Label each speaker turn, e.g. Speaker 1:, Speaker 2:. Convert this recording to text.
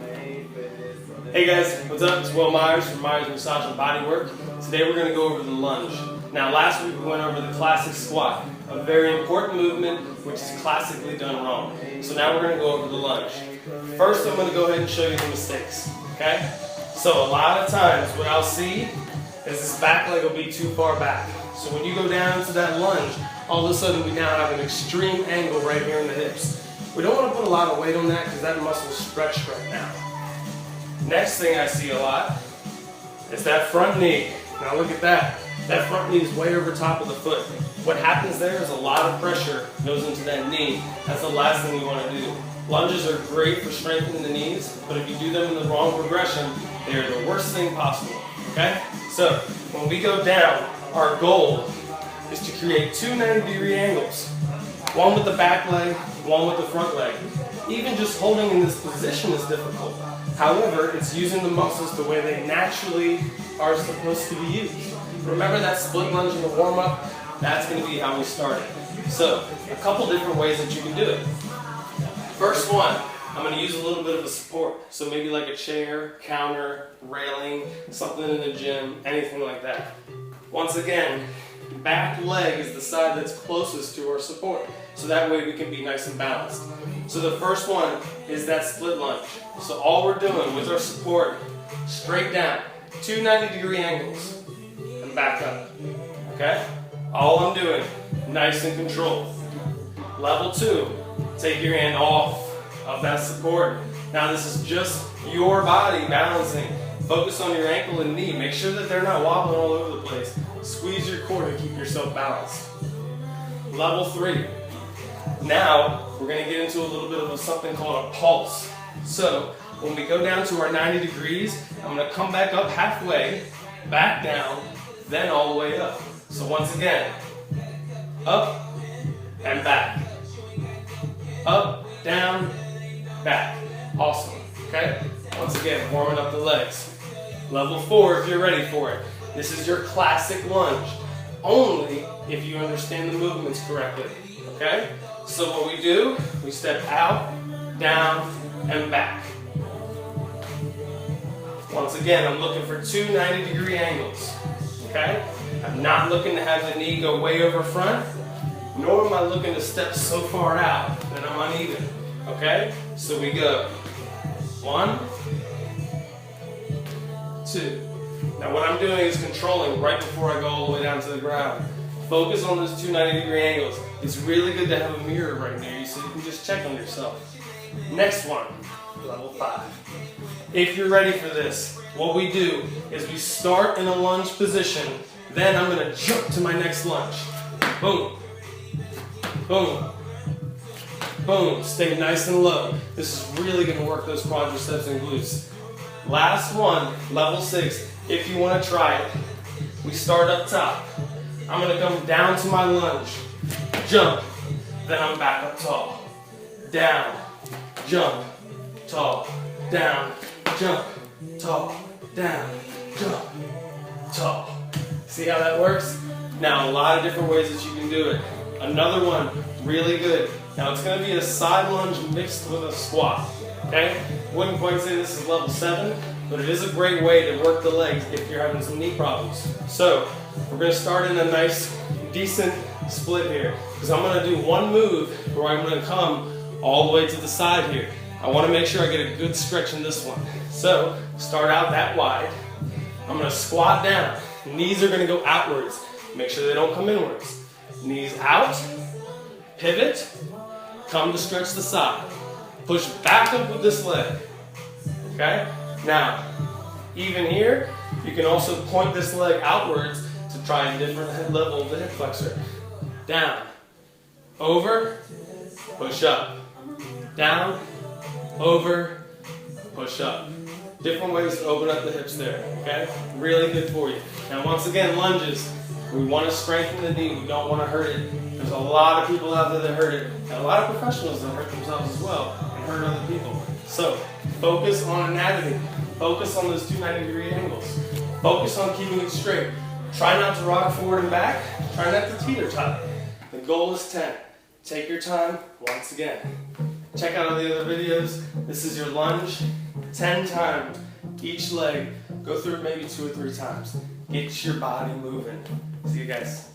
Speaker 1: Hey guys, what's up? It's Will Myers from Myers Massage and Bodywork. Today we're going to go over the lunge. Now last week we went over the classic squat, a very important movement which is classically done wrong. So now we're going to go over the lunge. First I'm going to go ahead and show you the mistakes, okay? So a lot of times what I'll see is this back leg will be too far back. So when you go down to that lunge, all of a sudden we now have an extreme angle right here in the hips. We don't want to put a lot of weight on that because that muscle is stretched right now. Next thing I see a lot is that front knee. Now look at that. That front knee is way over top of the foot. What happens there is a lot of pressure goes into that knee. That's the last thing we want to do. Lunges are great for strengthening the knees, but if you do them in the wrong progression, they are the worst thing possible. Okay? So when we go down, our goal is to create two 90-degree angles. One with the back leg, one with the front leg. Even just holding in this position is difficult. However, it's using the muscles the way they naturally are supposed to be used. Remember that split lunge in the warm-up? That's going to be how we start it. So, a couple different ways that you can do it. First one, I'm going to use a little bit of a support. So maybe like a chair, counter, railing, something in the gym, anything like that. Once again, back leg is the side that's closest to our support. So that way we can be nice and balanced. So the first one is that split lunge. So all we're doing with our support, straight down, two 90-degree angles, and back up. Okay? All I'm doing, nice and controlled. Level 2, take your hand off of that support. Now this is just your body balancing. Focus on your ankle and knee. Make sure that they're not wobbling all over the place. Squeeze your core to keep yourself balanced. Level 3. Now, we're going to get into a little bit of something called a pulse. So, when we go down to our 90 degrees, I'm going to come back up halfway, back down, then all the way up. So once again, up and back. Up, down, back. Awesome. Okay? Once again, warming up the legs. Level 4 if you're ready for it. This is your classic lunge. Only if you understand the movements correctly. Okay? So what we do, we step out, down, and back. Once again, I'm looking for two 90-degree angles. Okay? I'm not looking to have the knee go way over front, nor am I looking to step so far out that I'm uneven. Okay? So we go 1, 2. Now what I'm doing is controlling right before I go all the way down to the ground. Focus on those two 90-degree angles. It's really good to have a mirror right near you so you can just check on yourself. Next one, level 5. If you're ready for this, what we do is we start in a lunge position, then I'm going to jump to my next lunge. Boom, boom, boom. Stay nice and low. This is really going to work those quadriceps and glutes. Last one, level 6. If you want to try it, we start up top. I'm going to come down to my lunge, jump, then I'm back up tall. Down, jump, tall, down, jump, tall, down, jump, tall. See how that works? Now a lot of different ways that you can do it. Another one, really good. Now it's going to be a side lunge mixed with a squat. Okay? Wouldn't quite say this is level 7, but it is a great way to work the legs if you're having some knee problems. So we're going to start in a nice, decent split here. Because I'm going to do one move where I'm going to come all the way to the side here. I want to make sure I get a good stretch in this one. So start out that wide. I'm going to squat down. Knees are going to go outwards. Make sure they don't come inwards. Knees out, pivot, come to stretch the side. Push back up with this leg. Okay? Now, even here, you can also point this leg outwards to try a different level of the hip flexor. Down, over, push up. Down, over, push up. Different ways to open up the hips there, okay? Really good for you. Now once again, lunges. We want to strengthen the knee. We don't want to hurt it. There's a lot of people out there that hurt it, and a lot of professionals that hurt themselves as well and hurt other people. So focus on anatomy. Focus on those two 90-degree angles. Focus on keeping it straight. Try not to rock forward and back. Try not to teeter-totter. The goal is 10. Take your time once again. Check out all the other videos. This is your lunge. 10 times each leg. Go through it maybe 2 or 3 times. Get your body moving. See you guys.